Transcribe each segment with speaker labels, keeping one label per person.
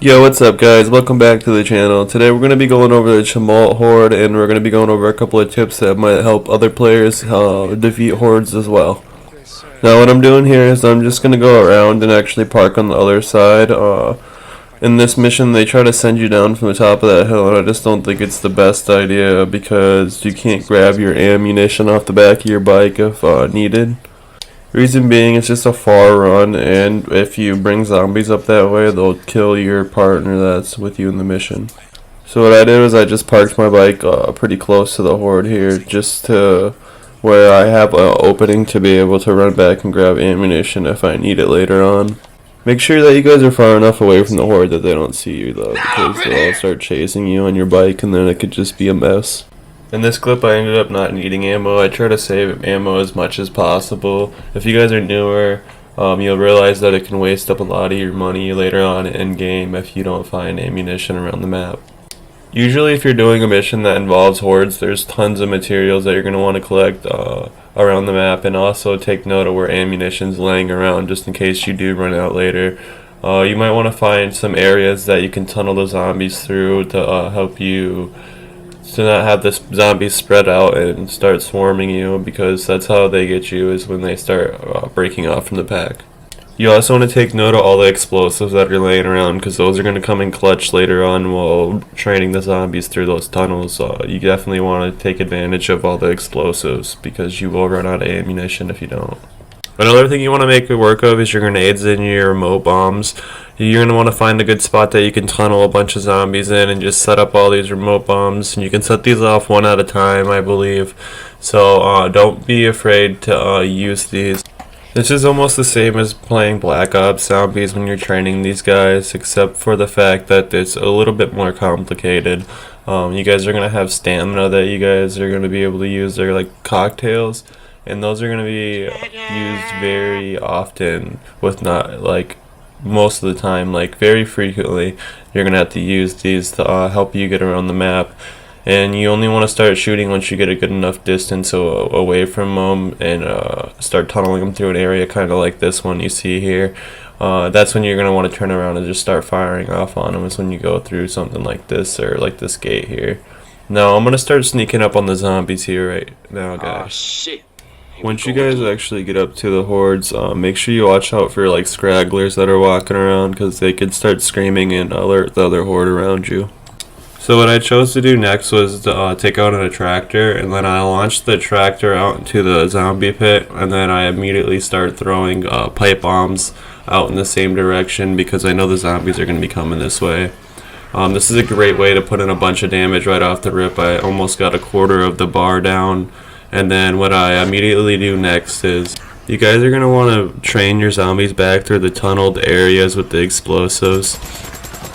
Speaker 1: Yo, what's up guys? Welcome back to the channel. Today we're going to be going over the Tumult Horde, and we're going to be going over a couple of tips that might help other players defeat hordes as well. Now what I'm doing here is I'm just going to go around and actually park on the other side. In this mission they try to send you down from the top of that hill, and I just don't think it's the best idea because you can't grab your ammunition off the back of your bike if needed. Reason being, it's just a far run, and if you bring zombies up that way, they'll kill your partner that's with you in the mission. So what I did was I just parked my bike pretty close to the horde here, just to where I have an opening to be able to run back and grab ammunition if I need it later on. Make sure that you guys are far enough away from the horde that they don't see you though, because they'll all start chasing you on your bike and then it could just be a mess. In this clip I ended up not needing ammo. I try to save ammo as much as possible. If you guys are newer, you'll realize that it can waste up a lot of your money later on in game if you don't find ammunition around the map. Usually if you're doing a mission that involves hordes, there's tons of materials that you're going to want to collect around the map, and also take note of where ammunition's laying around just in case you do run out later. You might want to find some areas that you can tunnel the zombies through to help you to not have the zombies spread out and start swarming you, because that's how they get you, is when they start breaking off from the pack. You also want to take note of all the explosives that are laying around, because those are going to come in clutch later on while training the zombies through those tunnels. You definitely want to take advantage of all the explosives, because you will run out of ammunition if you don't. Another thing you want to make it work of is your grenades and your remote bombs. You're going to want to find a good spot that you can tunnel a bunch of zombies in and just set up all these remote bombs. And you can set these off one at a time, I believe. So don't be afraid to use these. This is almost the same as playing Black Ops Zombies when you're training these guys, except for the fact that it's a little bit more complicated. You guys are going to have stamina that you guys are going to be able to use. They're like cocktails. And those are going to be used very often, with not like most of the time, like very frequently. You're going to have to use these to help you get around the map. And you only want to start shooting once you get a good enough distance away from them, and start tunneling them through an area kind of like this one you see here. That's when you're going to want to turn around and just start firing off on them, is when you go through something like this, or like this gate here. Now I'm going to start sneaking up on the zombies here right now, guys.
Speaker 2: Oh shit.
Speaker 1: Once you guys actually get up to the hordes, make sure you watch out for like scragglers that are walking around, because they could start screaming and alert the other horde around you. So what I chose to do next was to take out an attractor, and then I launched the tractor out into the zombie pit, and then I immediately start throwing pipe bombs out in the same direction, because I know the zombies are going to be coming this way. This is a great way to put in a bunch of damage right off the rip. I almost got a quarter of the bar down. And then what I immediately do next is, you guys are going to want to train your zombies back through the tunneled areas with the explosives.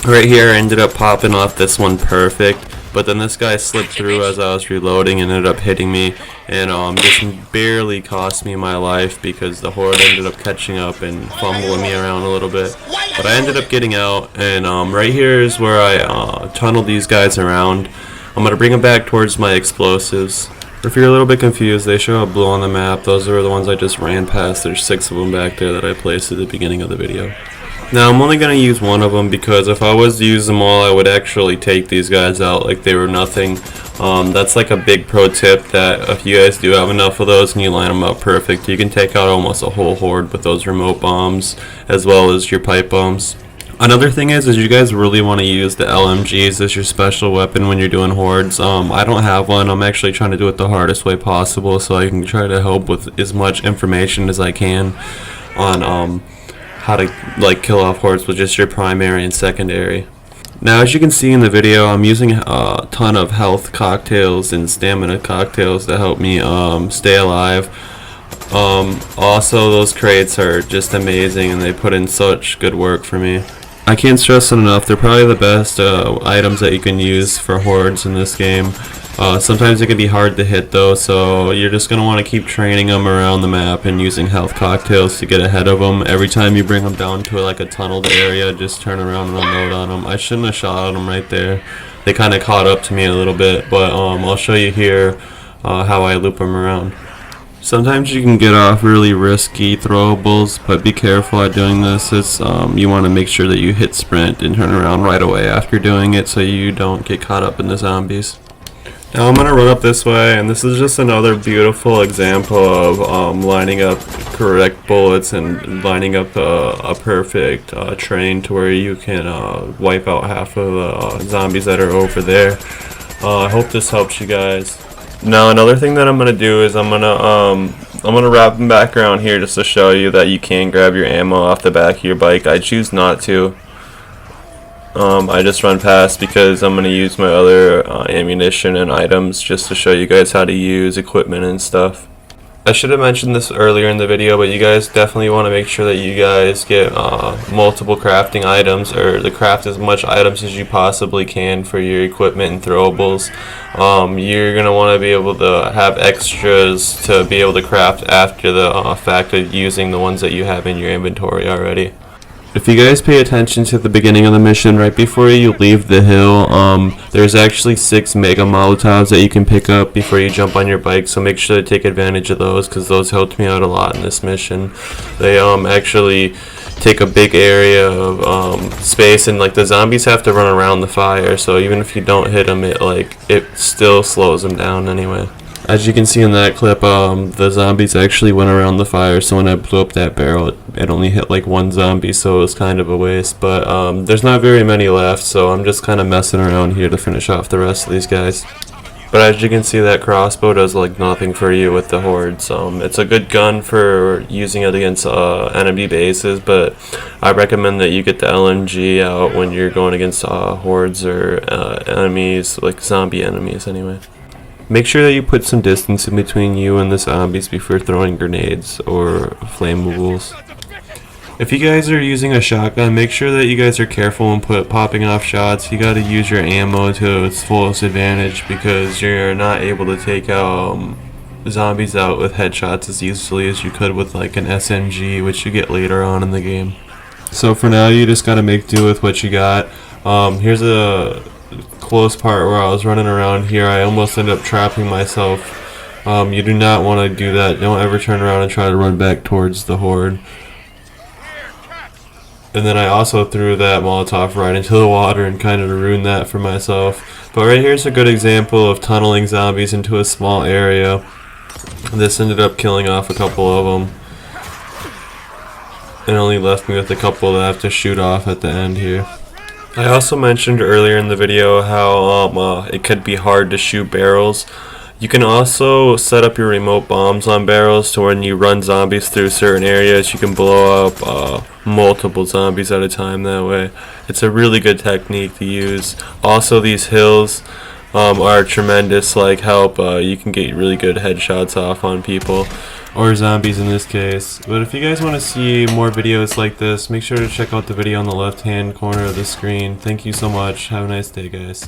Speaker 1: Right here I ended up popping off this one perfect, but then this guy slipped through as I was reloading and ended up hitting me, and just barely cost me my life, because the horde ended up catching up and fumbling me around a little bit. But I ended up getting out, and right here is where I tunneled these guys around. I'm going to bring them back towards my explosives. If you're a little bit confused, they show up blue on the map. Those are the ones I just ran past. There's 6 of them back there that I placed at the beginning of the video. Now I'm only going to use one of them, because if I was to use them all, I would actually take these guys out like they were nothing. That's like a big pro tip, that if you guys do have enough of those and you line them up perfect, you can take out almost a whole horde with those remote bombs as well as your pipe bombs. Another thing is you guys really want to use the LMGs as your special weapon when you're doing hordes. I don't have one. I'm actually trying to do it the hardest way possible, so I can try to help with as much information as I can on how to like kill off hordes with just your primary and secondary. Now as you can see in the video, I'm using a ton of health cocktails and stamina cocktails to help me stay alive. Also those crates are just amazing, and they put in such good work for me. I can't stress it enough, they're probably the best items that you can use for hordes in this game. Sometimes it can be hard to hit though, so you're just going to want to keep training them around the map and using health cocktails to get ahead of them. Every time you bring them down to like a tunneled area, just turn around and unload on them. I shouldn't have shot at them right there. They kind of caught up to me a little bit, but I'll show you here how I loop them around. Sometimes you can get off really risky throwables, but be careful at doing this. You want to make sure that you hit sprint and turn around right away after doing it so you don't get caught up in the zombies. Now I'm going to run up this way, and this is just another beautiful example of lining up correct bullets and lining up a perfect train to where you can wipe out half of the zombies that are over there. I hope this helps you guys. Now another thing that I'm gonna do is I'm gonna wrap them back around here just to show you that you can grab your ammo off the back of your bike. I choose not to. I just run past because I'm gonna use my other ammunition and items just to show you guys how to use equipment and stuff. I should have mentioned this earlier in the video, but you guys definitely want to make sure that you guys get multiple crafting items, or to craft as much items as you possibly can for your equipment and throwables. You're going to want to be able to have extras to be able to craft after the fact of using the ones that you have in your inventory already. If you guys pay attention to the beginning of the mission, right before you leave the hill, there's actually 6 mega molotovs that you can pick up before you jump on your bike, so make sure to take advantage of those, because those helped me out a lot in this mission. They actually take a big area of space, and like the zombies have to run around the fire, so even if you don't hit them, it still slows them down anyway. As you can see in that clip, the zombies actually went around the fire, so when I blew up that barrel, it only hit like 1 zombie, so it was kind of a waste. But there's not very many left, so I'm just kind of messing around here to finish off the rest of these guys. But as you can see, that crossbow does like nothing for you with the hordes. It's a good gun for using it against enemy bases, but I recommend that you get the LMG out when you're going against hordes or enemies, like zombie enemies anyway. Make sure that you put some distance in between you and the zombies before throwing grenades or flammables. If you guys are using a shotgun, make sure that you guys are careful when popping off shots. You got to use your ammo to its fullest advantage, because you're not able to take out zombies out with headshots as easily as you could with like an SMG, which you get later on in the game. So for now, you just got to make do with what you got. Here's a close part where I was running around here. I almost ended up trapping myself. You do not want to do that. Don't ever turn around and try to run back towards the horde. And then I also threw that Molotov right into the water and kind of ruined that for myself. But right here's a good example of tunneling zombies into a small area. This ended up killing off a couple of them, and only left me with a couple that I have to shoot off at the end here. I also mentioned earlier in the video how it could be hard to shoot barrels. You can also set up your remote bombs on barrels to when you run zombies through certain areas, you can blow up multiple zombies at a time that way. It's a really good technique to use. Also, these hills are tremendous help. You can get really good headshots off on people, or zombies in this case. But if you guys want to see more videos like this, make sure to check out the video on the left hand corner of the screen. Thank you so much. Have a nice day, guys.